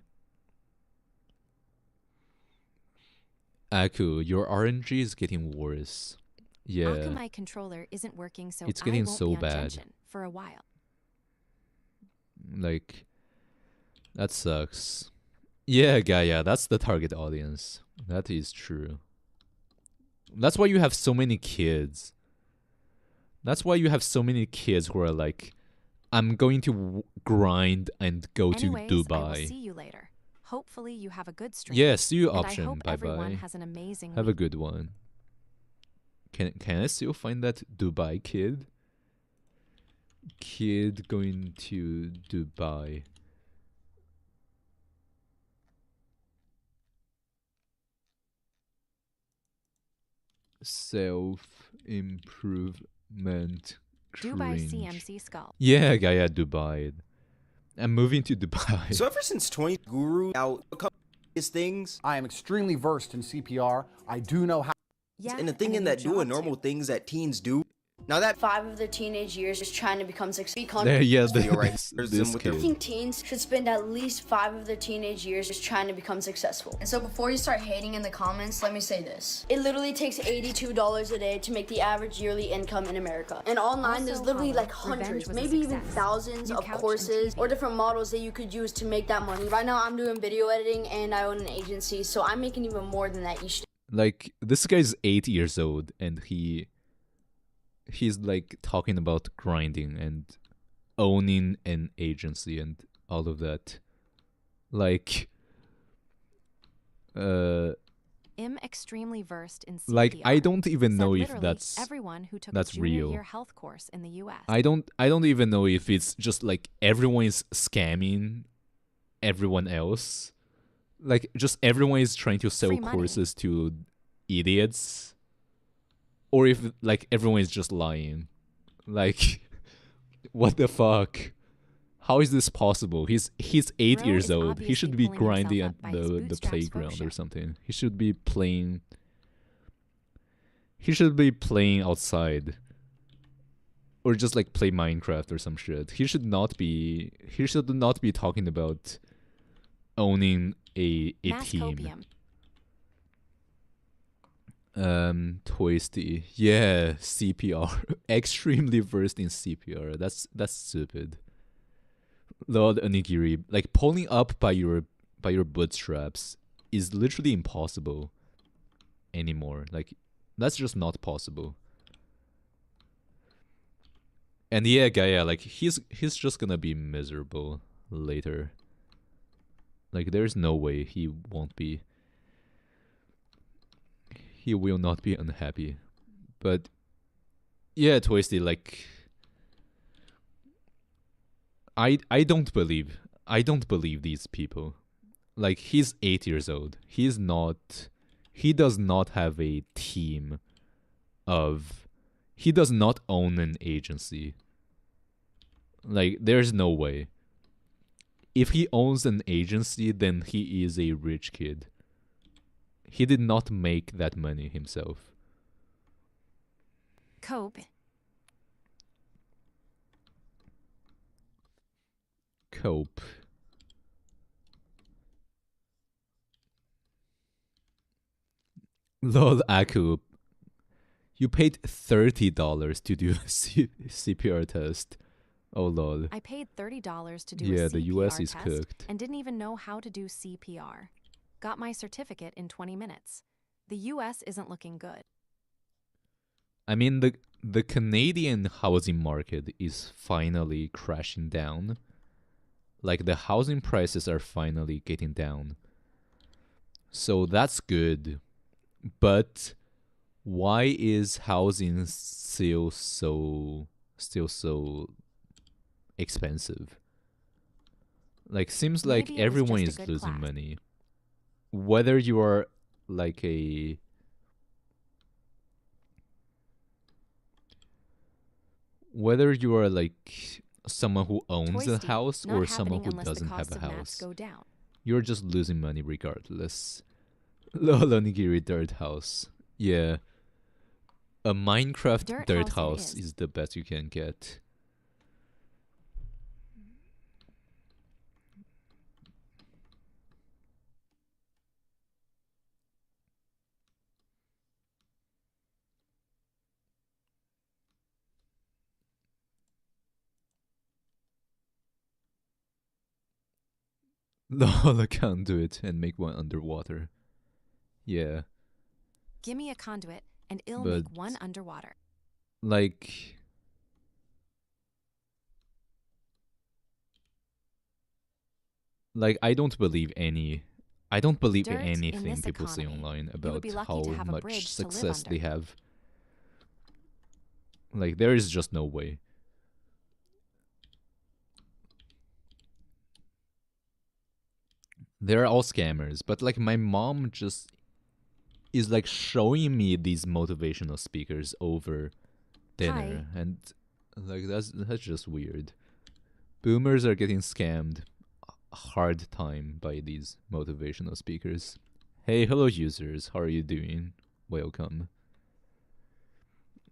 Aku, your RNG is getting worse. Yeah. Akamai controller isn't working, so It's I getting won't so be on bad. Genshin for a while. Like, that sucks. Yeah, Gaia, that's the target audience. That is true. That's why you have so many kids. That's why you have so many kids who are like, I'm going to grind and go Anyways, to I will Dubai. see you later. Hopefully you have a good stream. Yeah, see you and I option. hope Bye everyone bye. has an amazing Have a week. good one. Can I still find that Dubai kid? Kid going to Dubai. Self-improvement Dubai cringe. CMC Skull. Yeah, Gaia, Dubai. I'm moving to Dubai. So ever since 20 Guru out his things, I am extremely versed in CPR. I do know how. Yeah, and the thing a in new that doing job, normal too. things that teens do. Now that 5 of their teenage years is trying to become successful. There, yeah, video right this, here's this them with I their kid. think teens should spend at least 5 of their teenage years just trying to become successful. And so before you start hating in the comments, let me say this. It literally takes $82 a day to make the average yearly income in America. And online, Also, there's literally Hollow, like Revenge hundreds, was a maybe even success. thousands New of couch and courses TV. or different models that you could use to make that money. Right now, I'm doing video editing and I own an agency, so I'm making even more than that each day. Like, this guy's 8 years old and he he's like talking about grinding and owning an agency and all of that. Like, I'm extremely versed in CPR. like I don't even Said know if literally that's everyone who took that's a junior real. year health course in the U.S. I don't even know if it's just like everyone is scamming everyone else. Like just everyone is trying to sell Free money. courses to idiots. Or if like everyone is just lying. Like what the fuck? How is this possible? He's 8 Bro years is old. He should obviously be pulling himself grinding at up by his the bootstraps playground or faux something. He should be playing. He should be playing outside. Or just like play Minecraft or some shit. He should not be talking about owning a Mass team. copium. Toisty. Yeah, CPR. Extremely versed in CPR. That's stupid. Lord Onigiri, like pulling up by your bootstraps is literally impossible anymore. Like that's just not possible. And yeah, Gaia, like he's just gonna be miserable later. Like there's no way he won't be. He will not be unhappy. But yeah, Twisty, like I don't believe these people. Like he's 8 years old. He does not have a team of he does not own an agency. Like there's no way. If he owns an agency, then he is a rich kid. He did not make that money himself. Cope. Cope. Lol, Aku. You paid $30 to do a CPR test. Oh lol. I paid $30 to do a Yeah, CPR the US is test cooked. and didn't even know how to do CPR. Got my certificate in 20 minutes. The US isn't looking good. I mean, the Canadian housing market is finally crashing down. Like the housing prices are finally getting down. So that's good. But why is housing still so expensive? Like seems like Maybe it was everyone just a is good losing class. money. Whether you are like someone who owns a Toisty, house not or someone happening who unless the doesn't have costs a of mats house, go down. you're just losing money regardless. Lol, Onigiri dirt house. Yeah. A Minecraft dirt house it is the best you can get. Lol, I can't do it and make one underwater. Yeah. Give me a conduit and it'll But make one underwater. like I don't believe Dirt in anything this people say economy. online You would about be lucky how to have a much bridge to live success they under. have. Like there is just no way. They're all scammers, but like my mom just is like showing me these motivational speakers over dinner, and like that's just weird. Boomers are getting scammed hard time by these motivational speakers. Hey, hello users, how are you doing? Welcome.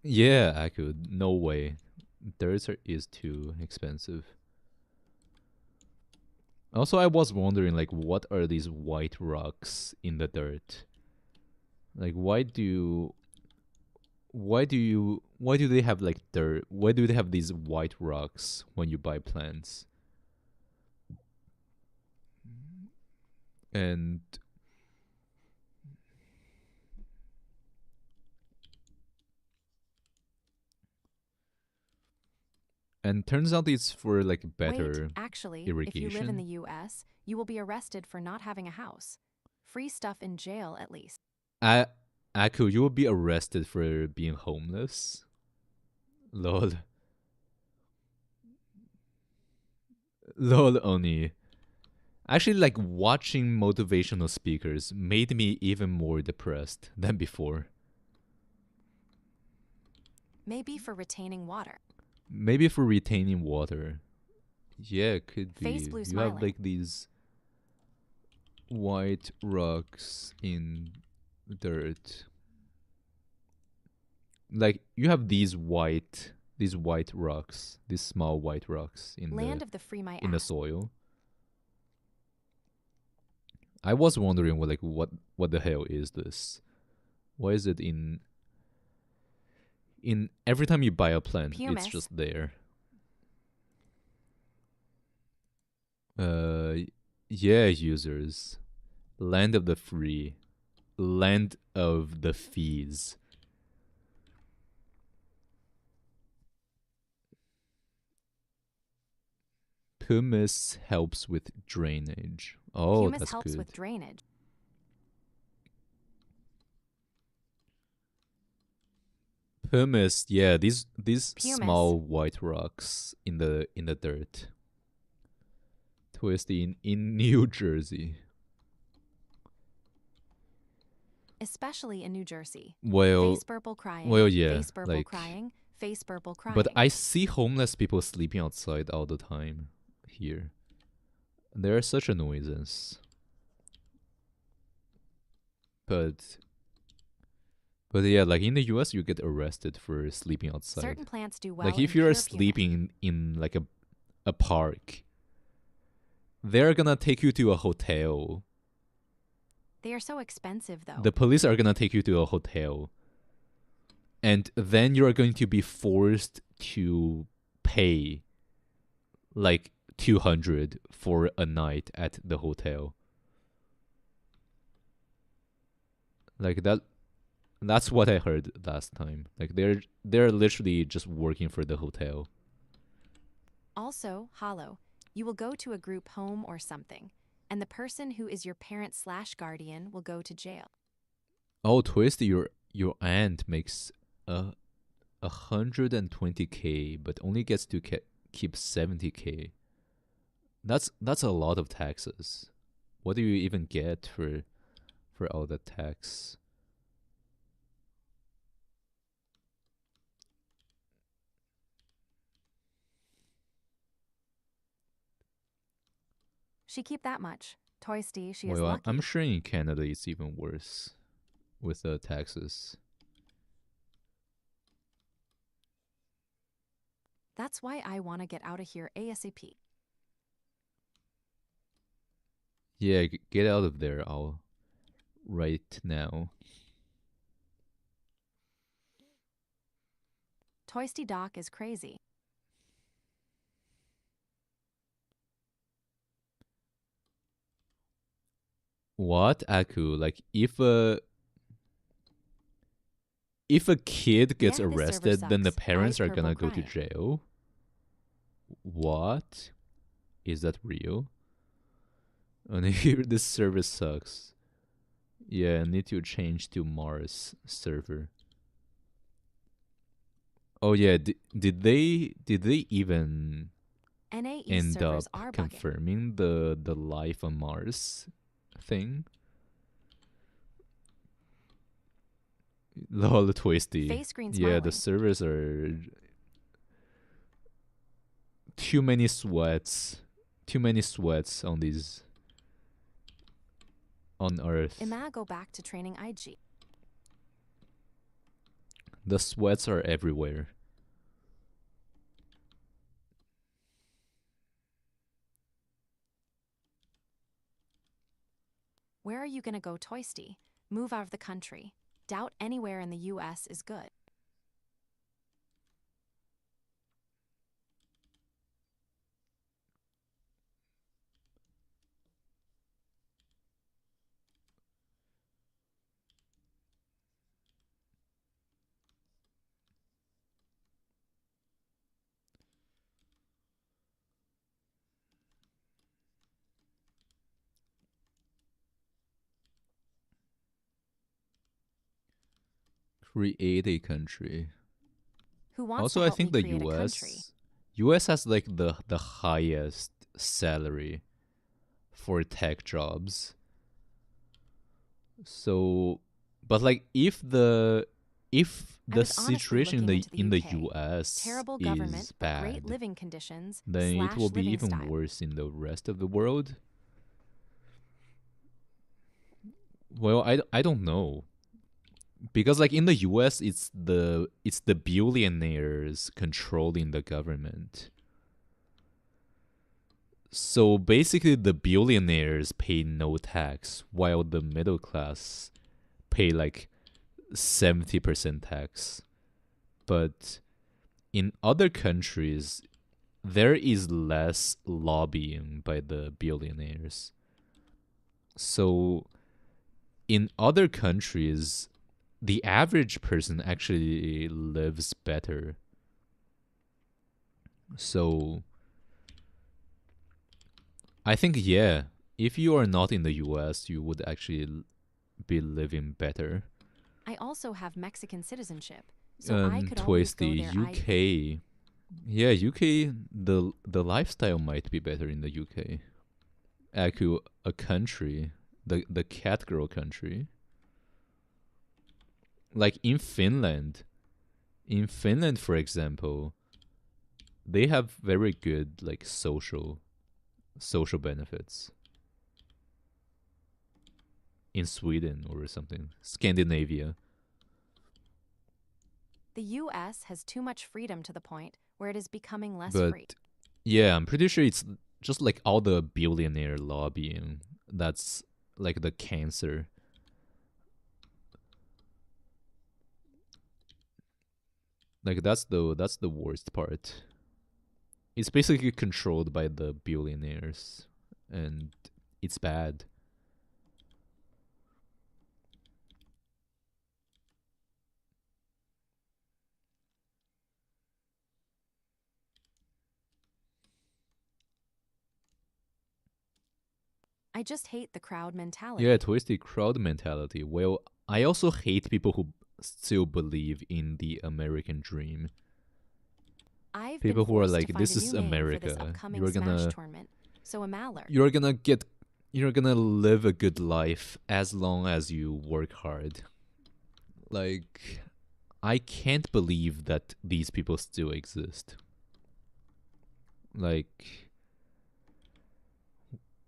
Yeah, I could. No way. Dirt is too expensive. Also, I was wondering, like, what are these white rocks in the dirt? Like, why do they have like dirt? Why do they have these white rocks when you buy plants? And And turns out it's for like Wait, better actually, if you live in irrigation. the US, you will be arrested for not having a house. Free stuff in jail, at least. Aku, you will be arrested for being homeless. Lol. Lol, Oni. Actually, like watching motivational speakers made me even more depressed than before. Maybe for retaining water. Maybe for retaining water. Yeah, could Face be. blue You have smiling. like these white rocks in dirt. Like you have these white rocks, these small white rocks Land of the free my in the ass. soil. I was wondering what the hell is this? Why is it in every time you buy a plant, Pumice. it's just there. Yeah, users. Land of the free. Land of the fees. Pumice helps with drainage. Oh, Pumice that's helps good. with drainage. Pumice, yeah, these Pumice. small white rocks in the dirt. Twisty in New Jersey. Especially in New Jersey. Well, Face purple crying. well, yeah, Face purple like, crying. Face purple crying. but I see homeless people sleeping outside all the time here. They're such a nuisance. But yeah, like in the US, you get arrested for sleeping outside. Certain plants do well. Like if in you're pure sleeping in like a park, they're gonna take you to a hotel. They are so expensive, though. The police are gonna take you to a hotel. And then you're going to be forced to pay like 200 for a night at the hotel. Like that's what I heard last time. Like they're literally just working for the hotel. Also, hollow. You will go to a group home or something, and the person who is your parent/guardian will go to jail. Oh, Twist, your aunt makes 120K, but only gets to keep 70K. That's a lot of taxes. What do you even get for all that tax? She keep that much. Toisty, she is Well, lucky. I'm sure in Canada it's even worse with the taxes. That's why I want to get out of here ASAP. Yeah, get out of there, right now. Toisty Doc is crazy. What, Aku? Like if a kid gets Yeah, this server arrested, then the sucks. parents Eyes are gonna purple go to crying. jail? What? Is that real? And here this service sucks. Yeah, I need to change to Mars server. Oh yeah, did they even NAE end servers up are bugging. confirming the life on Mars thing? Lol, Twisty. Face screen Yeah, the smiling. servers are too many sweats. Too many sweats on these on Earth. Ima go back to training IG. The sweats are everywhere. Where are you gonna go, Toisty? Move out of the country. Doubt anywhere in the US is good. Create a country. Who wants Also, to I help think me the create a country? US has like the highest salary for tech jobs. So, but like if the I was honestly situation looking in the into the UK. US Terrible is government, but great bad, living conditions then it will / be living even style. worse in the rest of the world. Well, I don't know. Because like in the US it's the billionaires controlling the government. So basically the billionaires pay no tax while the middle class pay like 70% tax. But in other countries there is less lobbying by the billionaires. So in other countries the average person actually lives better. So I think, yeah, if you are not in the US, you would actually be living better. I also have Mexican citizenship, so I could always go the there. UK. Yeah, UK, the lifestyle might be better in the UK. Actually, a country, the cat girl country. Like in Finland, for example, they have very good like social benefits. In Sweden or something, Scandinavia. The US has too much freedom to the point where it is becoming less But free. yeah, I'm pretty sure it's just like all the billionaire lobbying. That's like the cancer. Like that's the worst part. It's basically controlled by the billionaires, and it's bad. I just hate the crowd mentality. Yeah, twisted crowd mentality. Well, I also hate people who still believe in the American dream. I've People been who are forced to like, find this a is new name for this America. upcoming You're Smash gonna tournament. So a Maller. you're gonna live a good life as long as you work hard. Like, I can't believe that these people still exist. Like,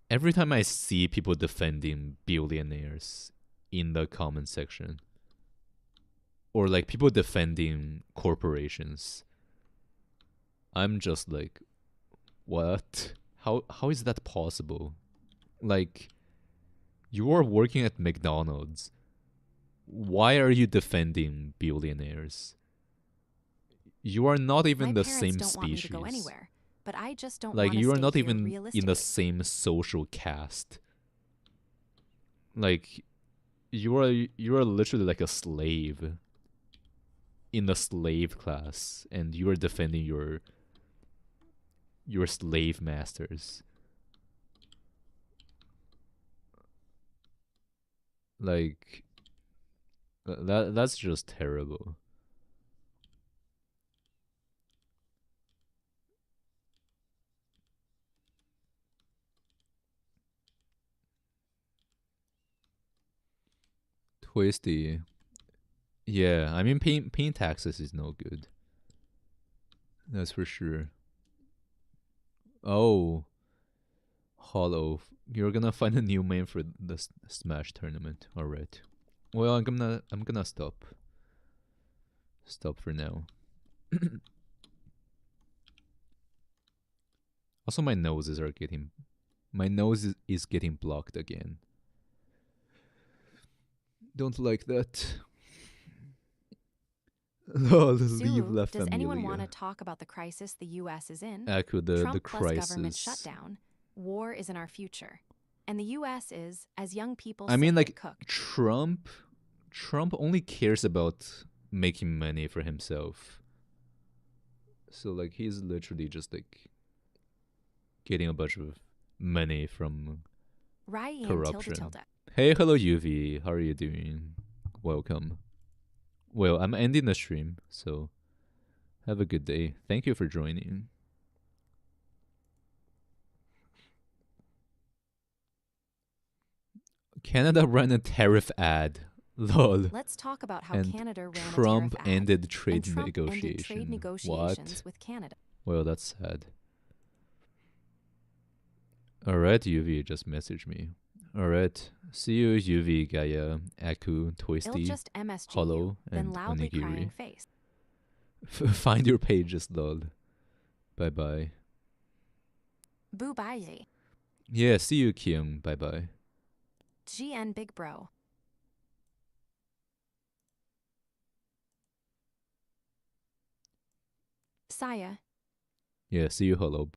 every time I see people defending billionaires in the comment section, or like people defending corporations, I'm just like, what? How is that possible? Like, you are working at McDonald's. Why are you defending billionaires? You are not even My the parents same don't want me species. to go anywhere, but I just don't Like, want to you are stay not here even in realistically. the same social caste. Like, you are literally like a slave in the slave class, and you are defending your slave masters. Like, that's just terrible. Twisty. Yeah, I mean, paying taxes is no good. That's for sure. Oh, Hollow. You're gonna find a new main for the Smash tournament. All right. Well, I'm gonna stop. Stop for now. Also, my nose is getting blocked again. Don't like that. Oh, leave La does anyone want to Familia. talk about the crisis the U.S. is in? Echo Trump the plus government crisis. shutdown. War is in our future. And the U.S. is, as young people I say, mean, like, cooked. Trump only cares about making money for himself. So like he's literally just like getting a bunch of money from Ryan corruption. tilde. Hey, hello UV. How are you doing? Welcome. Well, I'm ending the stream, so have a good day. Thank you for joining. Canada ran a tariff ad. Lol. Let's talk about how And Canada ran Trump a tariff ad. ended trade And Trump ended negotiation. trade What? negotiations with Canada. Well, that's sad. Alright, UV just messaged me. Alright. See you, UV, Gaia, Aku, It'll Toisty, just MSG Hollow, you, then and loudly crying Onigiri. face. Find your pages, lol. Bye bye. Boo bye. Yeah, see you, Kyung. Bye bye. GN Big Bro. Saya. Yeah, see you, Hollow.